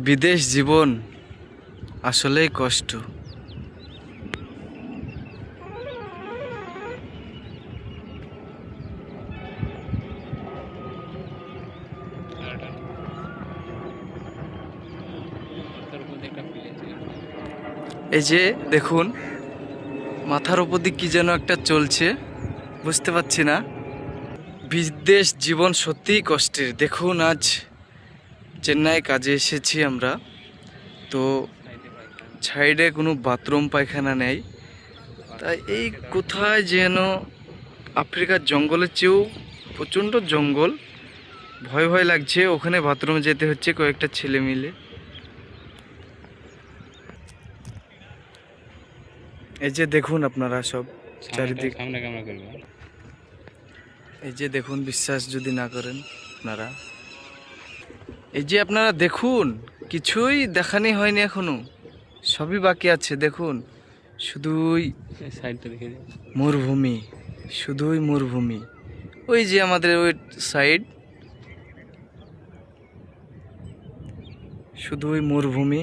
বিদেশ জীবন আসলেই কষ্ট। এই যে দেখুন, মাথার উপর দিয়ে কি যেন একটা চলছে, বুঝতে পারছি না। বিদেশ জীবন সত্যিই কষ্টের। দেখুন, আজ চেন্নাই কাজে এসেছি আমরা, তো সাইডে কোনো বাথরুম পায়খানা নেই। তাই এই কোথায় যেন আফ্রিকার জঙ্গলের চেয়েও প্রচণ্ড জঙ্গল, ভয় ভয় লাগছে। ওখানে বাথরুমে যেতে হচ্ছে কয়েকটা ছেলে মিলে। এই যে দেখুন আপনারা সব চারিদিক, এই যে দেখুন, বিশ্বাস যদি না করেন আপনারা, এই যে আপনারা দেখুন, কিছুই দেখানি হয়নি এখনো, সবই বাকি আছে। দেখুন, শুধুই মরুভূমি, শুধুই মরুভূমি। ওই যে আমাদের ওই সাইড, শুধুই মরুভূমি।